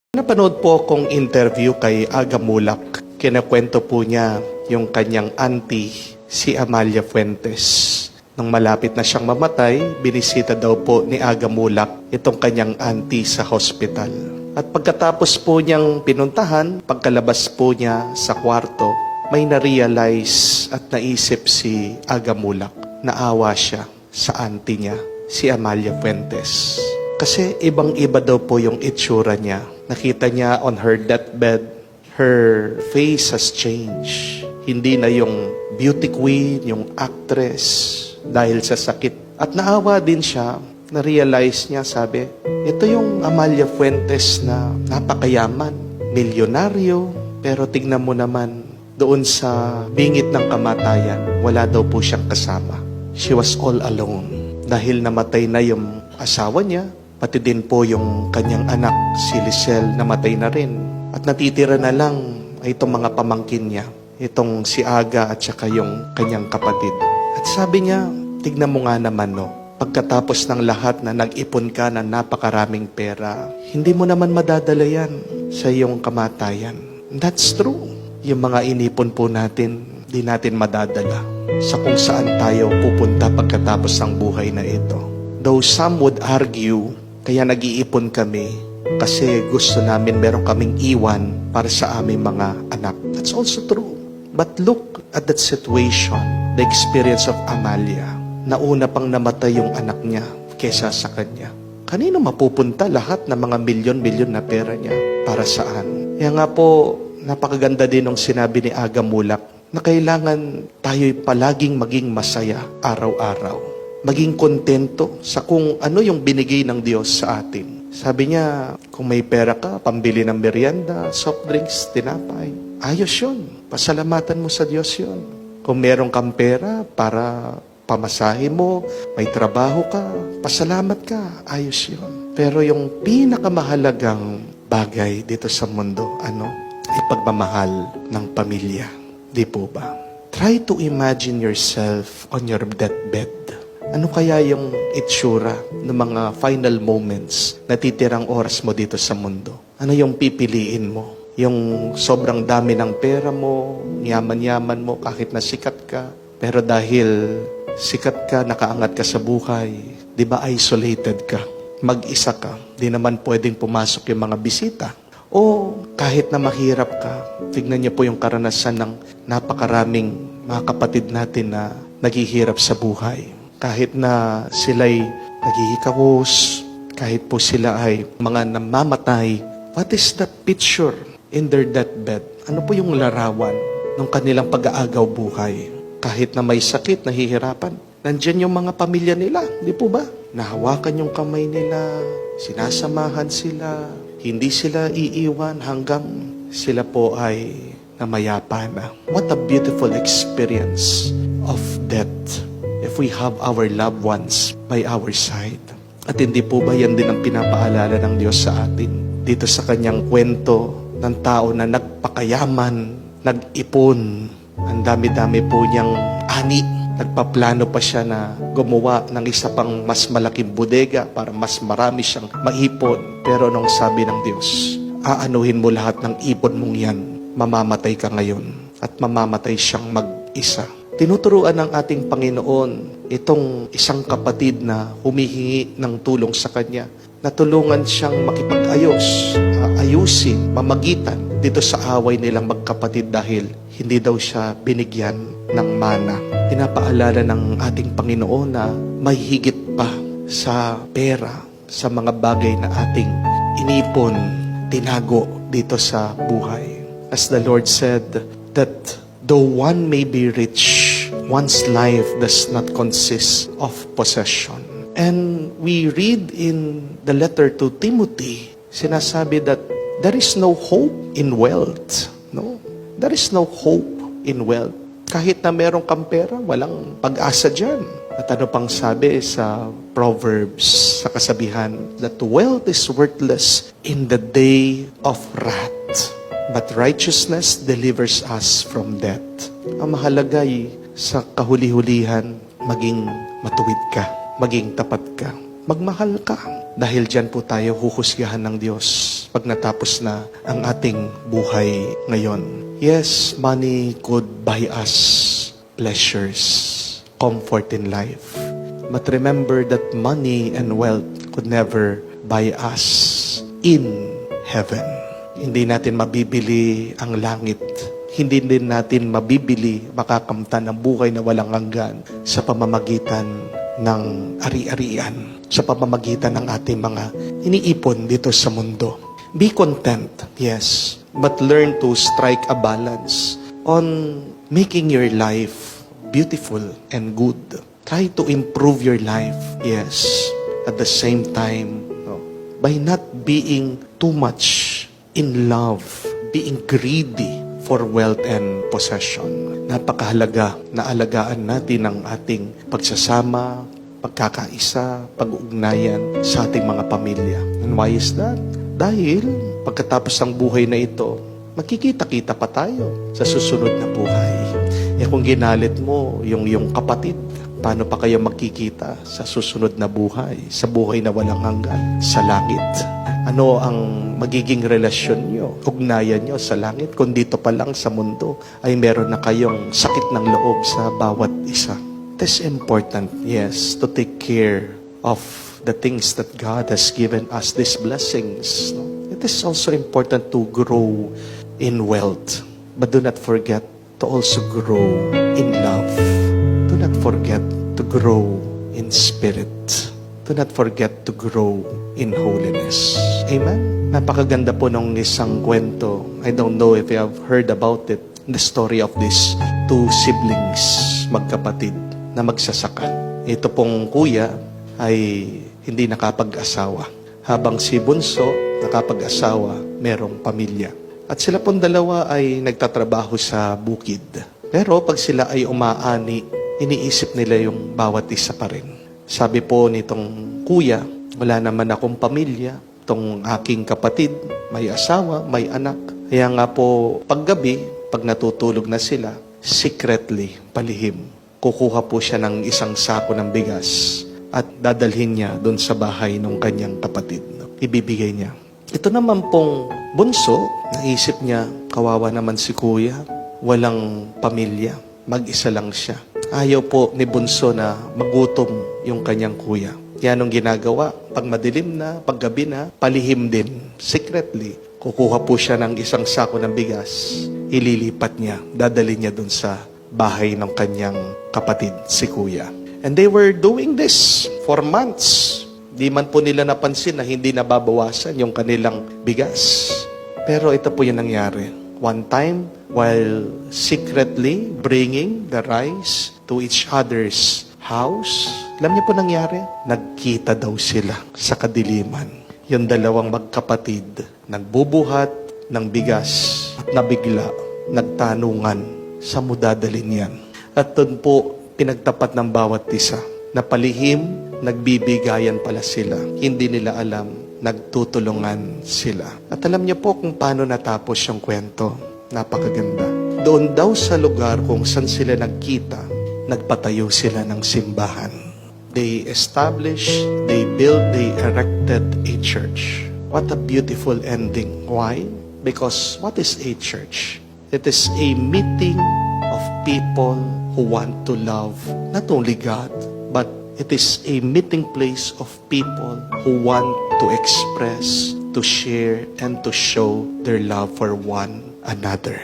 Napanood po akong interview kay Aga Mulak. Kinakwento po niya yung kanyang auntie, si Amalia Fuentes. Nung malapit na siyang mamatay, binisita daw po ni Aga Mulak itong kanyang auntie sa hospital. At pagkatapos po niyang pinuntahan, pagkalabas po niya sa kwarto, may na-realize at naisip si Aga Mulak. Naawa siya sa auntie niya, si Amalia Fuentes. Kasi ibang-iba daw po yung itsura niya. Nakita niya on her deathbed, her face has changed. Hindi na yung beauty queen, yung actress, dahil sa sakit. At naawa din siya, na-realize niya, sabi, ito yung Amalia Fuentes na napakayaman, milyonaryo, pero tignan mo naman, doon sa bingit ng kamatayan, wala daw po siyang kasama. She was all alone. Dahil namatay na yung asawa niya, pati din po yung kanyang anak, si Lisel, namatay na rin. At natitira na lang ay itong mga pamangkin niya. Itong si Aga at saka yung kanyang kapatid. At sabi niya, tignan mo nga naman no, pagkatapos ng lahat na nag-ipon ka ng napakaraming pera, hindi mo naman madadala yan sa iyong kamatayan. That's true. Yung mga inipon po natin, di natin madadala sa kung saan tayo pupunta pagkatapos ng buhay na ito. Though some would argue, kaya nag-iipon kami kasi gusto namin meron kaming iwan para sa aming mga anak. That's also true. But look at that situation, the experience of Amalia. Nauna pang namatay yung anak niya kesa sa kanya. Kanino mapupunta lahat ng mga milyon-milyon na pera niya? Para saan? Kaya nga po, napakaganda din ng sinabi ni Aga Mulak na kailangan tayo'y palaging maging masaya araw-araw. Maging kontento sa kung ano yung binigay ng Diyos sa atin. Sabi niya, kung may pera ka, pambili ng merienda, soft drinks, tinapay, ayos yun. Pasalamatan mo sa Diyos yun. Kung meron kang pera para pamasahe mo, may trabaho ka, pasalamat ka, ayos yun. Pero yung pinakamahalagang bagay dito sa mundo, ay pagmamahal ng pamilya. Di po ba? Try to imagine yourself on your deathbed. Ano kaya yung itsura ng mga final moments na titirang oras mo dito sa mundo? Ano yung pipiliin mo? Yung sobrang dami ng pera mo, yaman-yaman mo, kahit na sikat ka. Pero dahil sikat ka, nakaangat ka sa buhay, di ba isolated ka? Mag-isa ka. Di naman pwedeng pumasok yung mga bisita. O kahit na mahirap ka, tignan niyo po yung karanasan ng napakaraming mga kapatid natin na naghihirap sa buhay. Kahit na sila'y naghihikawos, kahit po sila ay mga namamatay, what is that picture in their deathbed? Ano po yung larawan ng kanilang pag-aagaw buhay? Kahit na may sakit, nahihirapan, nandyan yung mga pamilya nila, di po ba? Nahawakan yung kamay nila, sinasamahan sila, hindi sila iiwan hanggang sila po ay namayapa na. What a beautiful experience of death if we have our loved ones by our side. At hindi po ba yan din ang pinapaalala ng Diyos sa atin? Dito sa kanyang kwento ng tao na nagpakayaman, nag-ipon, ang dami-dami po niyang ani. Nagpaplano pa siya na gumawa ng isa pang mas malaking bodega para mas marami siyang maipon. Pero nung sabi ng Diyos, aanuhin mo lahat ng ipon mong yan, mamamatay ka ngayon at mamamatay siyang mag-isa. Tinuturuan ng ating Panginoon itong isang kapatid na humihingi ng tulong sa kanya, na tulungan siyang makipag-ayos, ayusin, mamagitan dito sa away nilang magkapatid dahil hindi daw siya binigyan ng mana. Pinapaalala ng ating Panginoon na may higit pa sa pera, sa mga bagay na ating inipon, tinago dito sa buhay. As the Lord said, that though one may be rich, one's life does not consist of possession. And we read in the letter to Timothy, sinasabi that there is no hope in wealth. No? There is no hope in wealth. Kahit na meron kang pera, walang pag-asa dyan. At ano pang sabi sa Proverbs, sa kasabihan, that wealth is worthless in the day of wrath, but righteousness delivers us from death. Ang mahalaga ay sa kahuli-hulihan, maging matuwid ka, maging tapat ka, magmahal ka. Dahil dyan po tayo huhusgahan ng Diyos. pag natapos na ang ating buhay ngayon. Yes, money could buy us pleasures, comfort in life. But remember that money and wealth could never buy us in heaven. Hindi natin mabibili ang langit. Hindi din natin mabibili, makakamtan ang buhay na walang hanggan sa pamamagitan ng ari-arian, sa pamamagitan ng ating mga iniipon dito sa mundo. Be content, yes, but learn to strike a balance on making your life beautiful and good. Try to improve your life, yes, at the same time, by not being too much in love, being greedy for wealth and possession. Napakahalaga na alagaan natin ang ating pagsasama, pagkakaisa, pag-ugnayan sa ating mga pamilya. And why is that? Dahil pagkatapos ng buhay na ito, magkikita-kita pa tayo sa susunod na buhay. Kung ginalit mo yung kapatid, paano pa kayo magkikita sa susunod na buhay, sa buhay na walang hanggan, sa langit? Ano ang magiging relasyon nyo, ugnayan nyo sa langit kung dito pa lang sa mundo ay meron na kayong sakit ng loob sa bawat isa? It is important, yes, to take care of the things that God has given us, these blessings. It is also important to grow in wealth, but do not forget to also grow in love. Do not forget to grow in spirit. Do not forget to grow in holiness. Amen? Napakaganda po ng isang kwento. I don't know if you have heard about it. The story of these two siblings, magkapatid, na magsasaka. Ito pong kuya ay hindi nakapag-asawa. Habang si bunso, nakapag-asawa, merong pamilya. At sila pong dalawa ay nagtatrabaho sa bukid. Pero pag sila ay umaani, iniisip nila yung bawat isa pa rin. Sabi po nitong kuya, wala naman akong pamilya. Itong aking kapatid, may asawa, may anak. Kaya nga po, paggabi, pag natutulog na sila, secretly, palihim, kukuha po siya ng isang sako ng bigas at dadalhin niya doon sa bahay ng kanyang kapatid. Ibibigay niya. Ito naman pong bunso, naisip niya, kawawa naman si kuya, walang pamilya, mag-isa lang siya. Ayaw po ni bunso na magutom yung kanyang kuya. Kaya nung ginagawa, pag madilim na, pag gabi na, palihim din, secretly, kukuha po siya ng isang sako ng bigas, ililipat niya, dadalhin niya dun sa bahay ng kanyang kapatid, si kuya. And they were doing this for months. Di man po nila napansin na hindi nababawasan yung kanilang bigas. Pero ito po yung nangyari. One time, while secretly bringing the rice to each other's house, alam niyo po nangyari? Nagkita daw sila sa kadiliman. Yung dalawang magkapatid, nagbubuhat ng bigas at nabigla, nagtanungan, sa mo dadalhin yan? At doon po, pinagtapat ng bawat isa, na palihim, nagbibigayan pala sila. Hindi nila alam, nagtutulungan sila. At alam niyo po kung paano natapos yung kwento. Napakaganda. Doon daw sa lugar kung saan sila nagkita, nagpatayo sila ng simbahan. They established, they built, they erected a church. What a beautiful ending. Why? Because what is a church? It is a meeting of people who want to love not only God, but it is a meeting place of people who want to express, to share, and to show their love for one another.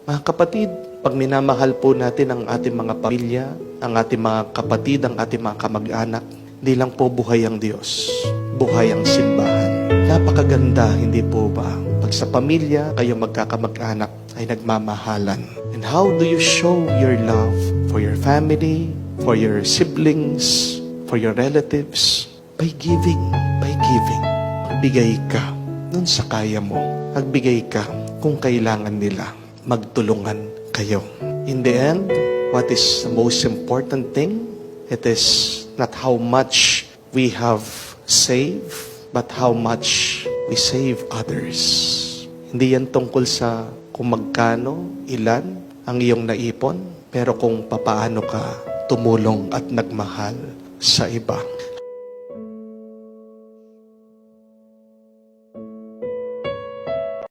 Mga kapatid, pag minamahal po natin ang ating mga pamilya, ang ating mga kapatid, ang ating mga kamag-anak, hindi lang po buhay ang Diyos, buhay ang simbahan. Napakaganda, hindi po ba? Pag sa pamilya, kayo magkakamag-anak ay nagmamahalan. And how do you show your love for your family, for your siblings, for your relatives? By giving, by giving. Magbigay ka nun sa kaya mo. Magbigay ka kung kailangan nila. Magtulungan kayo. In the end, what is the most important thing? It is not how much we have saved, but how much we save others. Hindi yan tungkol sa kung magkano, ilan ang iyong naipon, pero kung papaano ka tumulong at nagmahal sa iba.